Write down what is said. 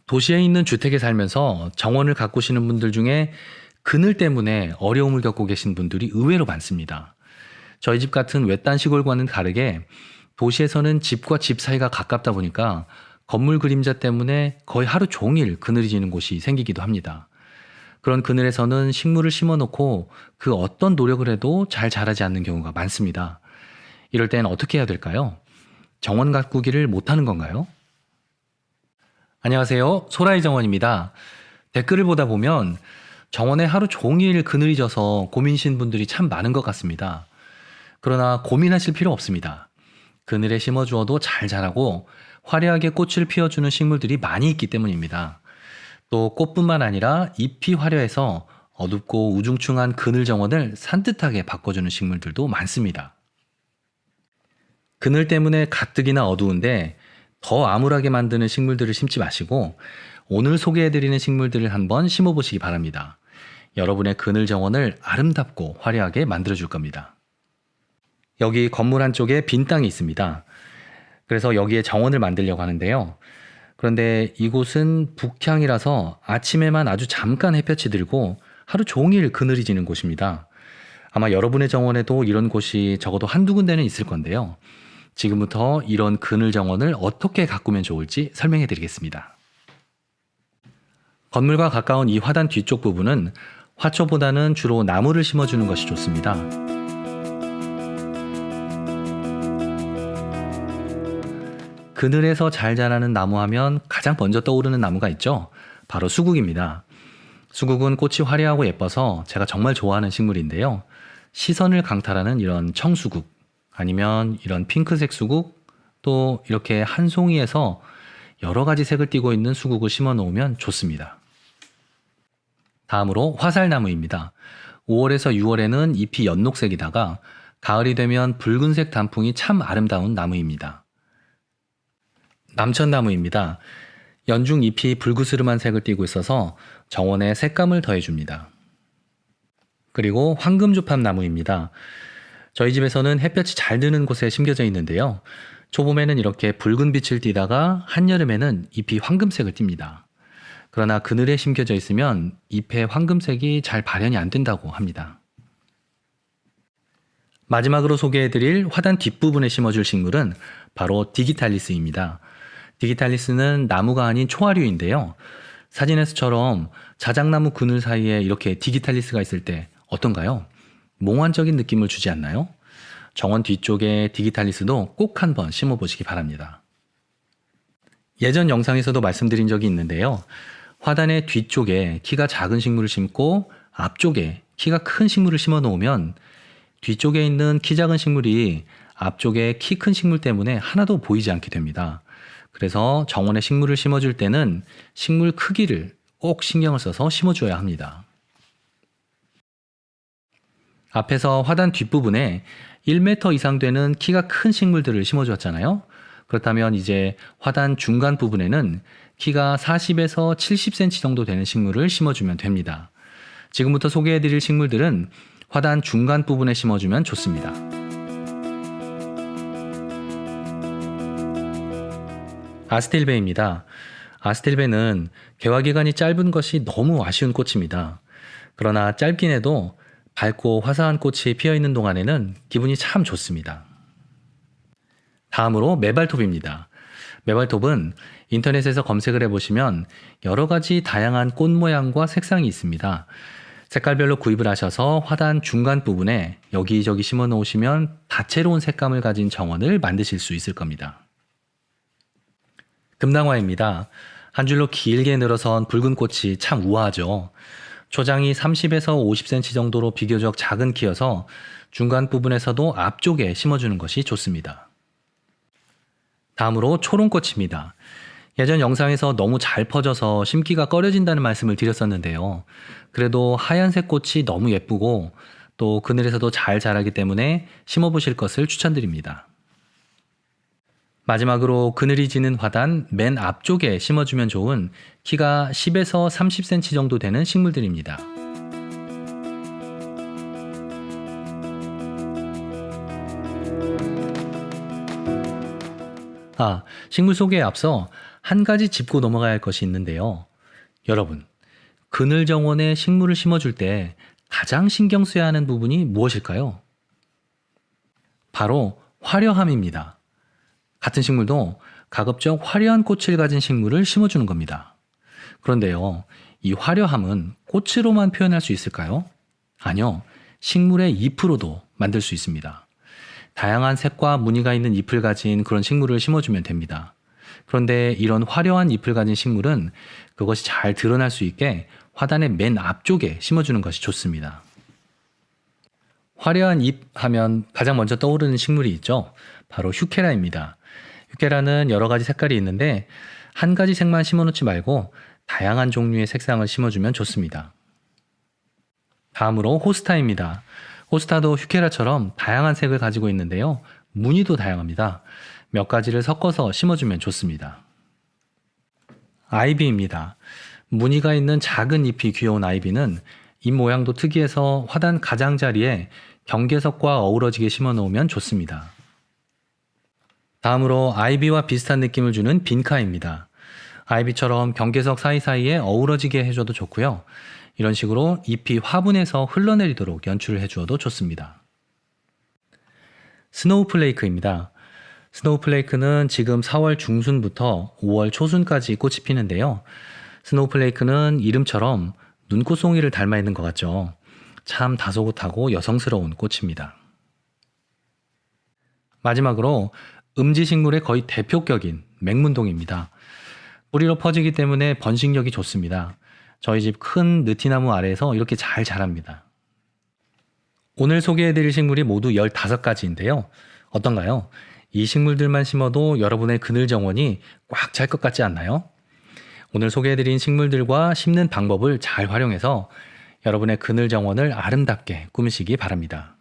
도시에 있는 주택에 살면서 정원을 가꾸시는 분들 중에 그늘 때문에 어려움을 겪고 계신 분들이 의외로 많습니다. 저희 집 같은 외딴 시골과는 다르게 도시에서는 집과 집 사이가 가깝다 보니까 건물 그림자 때문에 거의 하루 종일 그늘이 지는 곳이 생기기도 합니다. 그런 그늘에서는 식물을 심어 놓고 그 어떤 노력을 해도 잘 자라지 않는 경우가 많습니다. 이럴 땐 어떻게 해야 될까요? 정원 가꾸기를 못하는 건가요? 안녕하세요. 소라이 정원입니다. 댓글을 보다 보면 정원에 하루 종일 그늘이 져서 고민이신 분들이 참 많은 것 같습니다. 그러나 고민하실 필요 없습니다. 그늘에 심어주어도 잘 자라고 화려하게 꽃을 피워주는 식물들이 많이 있기 때문입니다. 또 꽃뿐만 아니라 잎이 화려해서 어둡고 우중충한 그늘 정원을 산뜻하게 바꿔주는 식물들도 많습니다. 그늘 때문에 가뜩이나 어두운데 더 암울하게 만드는 식물들을 심지 마시고 오늘 소개해드리는 식물들을 한번 심어보시기 바랍니다. 여러분의 그늘 정원을 아름답고 화려하게 만들어줄 겁니다. 여기 건물 한쪽에 빈 땅이 있습니다. 그래서 여기에 정원을 만들려고 하는데요. 그런데 이곳은 북향이라서 아침에만 아주 잠깐 햇볕이 들고 하루 종일 그늘이 지는 곳입니다. 아마 여러분의 정원에도 이런 곳이 적어도 한두 군데는 있을 건데요. 지금부터 이런 그늘 정원을 어떻게 가꾸면 좋을지 설명해 드리겠습니다. 건물과 가까운 이 화단 뒤쪽 부분은 화초보다는 주로 나무를 심어주는 것이 좋습니다. 그늘에서 잘 자라는 나무 하면 가장 먼저 떠오르는 나무가 있죠. 바로 수국입니다. 수국은 꽃이 화려하고 예뻐서 제가 정말 좋아하는 식물인데요. 시선을 강탈하는 이런 청수국, 아니면 이런 핑크색 수국, 또 이렇게 한 송이에서 여러 가지 색을 띠고 있는 수국을 심어 놓으면 좋습니다. 다음으로 화살나무입니다. 5월에서 6월에는 잎이 연녹색이다가 가을이 되면 붉은색 단풍이 참 아름다운 나무입니다. 남천나무입니다. 연중 잎이 불그스름한 색을 띠고 있어서 정원에 색감을 더해줍니다. 그리고 황금조팝나무입니다. 저희 집에서는 햇볕이 잘 드는 곳에 심겨져 있는데요. 초봄에는 이렇게 붉은 빛을 띠다가 한여름에는 잎이 황금색을 띱니다. 그러나 그늘에 심겨져 있으면 잎의 황금색이 잘 발현이 안 된다고 합니다. 마지막으로 소개해드릴 화단 뒷부분에 심어줄 식물은 바로 디기탈리스입니다. 디기탈리스는 나무가 아닌 초화류인데요. 사진에서처럼 자작나무 그늘 사이에 이렇게 디기탈리스가 있을 때 어떤가요? 몽환적인 느낌을 주지 않나요? 정원 뒤쪽에 디기탈리스도 꼭 한번 심어보시기 바랍니다. 예전 영상에서도 말씀드린 적이 있는데요. 화단의 뒤쪽에 키가 작은 식물을 심고 앞쪽에 키가 큰 식물을 심어 놓으면 뒤쪽에 있는 키 작은 식물이 앞쪽에 키 큰 식물 때문에 하나도 보이지 않게 됩니다. 그래서 정원에 식물을 심어줄 때는 식물 크기를 꼭 신경을 써서 심어줘야 합니다. 앞에서 화단 뒷부분에 1m 이상 되는 키가 큰 식물들을 심어주었잖아요. 그렇다면 이제 화단 중간 부분에는 키가 40에서 70cm 정도 되는 식물을 심어주면 됩니다. 지금부터 소개해드릴 식물들은 화단 중간 부분에 심어주면 좋습니다. 아스틸베입니다. 아스틸베는 개화기간이 짧은 것이 너무 아쉬운 꽃입니다. 그러나 짧긴 해도 밝고 화사한 꽃이 피어있는 동안에는 기분이 참 좋습니다. 다음으로 메발톱입니다. 메발톱은 인터넷에서 검색을 해보시면 여러 가지 다양한 꽃 모양과 색상이 있습니다. 색깔별로 구입을 하셔서 화단 중간 부분에 여기저기 심어 놓으시면 다채로운 색감을 가진 정원을 만드실 수 있을 겁니다. 금당화입니다. 한 줄로 길게 늘어선 붉은 꽃이 참 우아하죠. 초장이 30에서 50cm 정도로 비교적 작은 키여서 중간 부분에서도 앞쪽에 심어주는 것이 좋습니다. 다음으로 초롱꽃입니다. 예전 영상에서 너무 잘 퍼져서 심기가 꺼려진다는 말씀을 드렸었는데요. 그래도 하얀색 꽃이 너무 예쁘고 또 그늘에서도 잘 자라기 때문에 심어보실 것을 추천드립니다. 마지막으로 그늘이 지는 화단 맨 앞쪽에 심어주면 좋은 키가 10에서 30cm 정도 되는 식물들입니다. 식물 소개에 앞서 한 가지 짚고 넘어가야 할 것이 있는데요. 여러분, 그늘 정원에 식물을 심어줄 때 가장 신경 써야 하는 부분이 무엇일까요? 바로 화려함입니다. 같은 식물도 가급적 화려한 꽃을 가진 식물을 심어주는 겁니다. 그런데요, 이 화려함은 꽃으로만 표현할 수 있을까요? 아니요, 식물의 잎으로도 만들 수 있습니다. 다양한 색과 무늬가 있는 잎을 가진 그런 식물을 심어주면 됩니다. 그런데 이런 화려한 잎을 가진 식물은 그것이 잘 드러날 수 있게 화단의 맨 앞쪽에 심어주는 것이 좋습니다. 화려한 잎 하면 가장 먼저 떠오르는 식물이 있죠. 바로 휴케라입니다. 휴케라는 여러 가지 색깔이 있는데 한 가지 색만 심어놓지 말고 다양한 종류의 색상을 심어주면 좋습니다. 다음으로 호스타입니다. 호스타도 휴케라처럼 다양한 색을 가지고 있는데요. 무늬도 다양합니다. 몇 가지를 섞어서 심어주면 좋습니다. 아이비입니다. 무늬가 있는 작은 잎이 귀여운 아이비는 잎 모양도 특이해서 화단 가장자리에 경계석과 어우러지게 심어 놓으면 좋습니다. 다음으로 아이비와 비슷한 느낌을 주는 빈카입니다. 아이비처럼 경계석 사이사이에 어우러지게 해줘도 좋고요. 이런 식으로 잎이 화분에서 흘러내리도록 연출을 해주어도 좋습니다. 스노우플레이크입니다. 스노우플레이크는 지금 4월 중순부터 5월 초순까지 꽃이 피는데요. 스노우플레이크는 이름처럼 눈꽃송이를 닮아 있는 것 같죠. 참 다소곳하고 여성스러운 꽃입니다. 마지막으로 음지식물의 거의 대표격인 맹문동입니다. 뿌리로 퍼지기 때문에 번식력이 좋습니다. 저희 집 큰 느티나무 아래에서 이렇게 잘 자랍니다. 오늘 소개해드릴 식물이 모두 15가지인데요. 어떤가요? 이 식물들만 심어도 여러분의 그늘 정원이 꽉 찰 것 같지 않나요? 오늘 소개해드린 식물들과 심는 방법을 잘 활용해서 여러분의 그늘 정원을 아름답게 꾸미시기 바랍니다.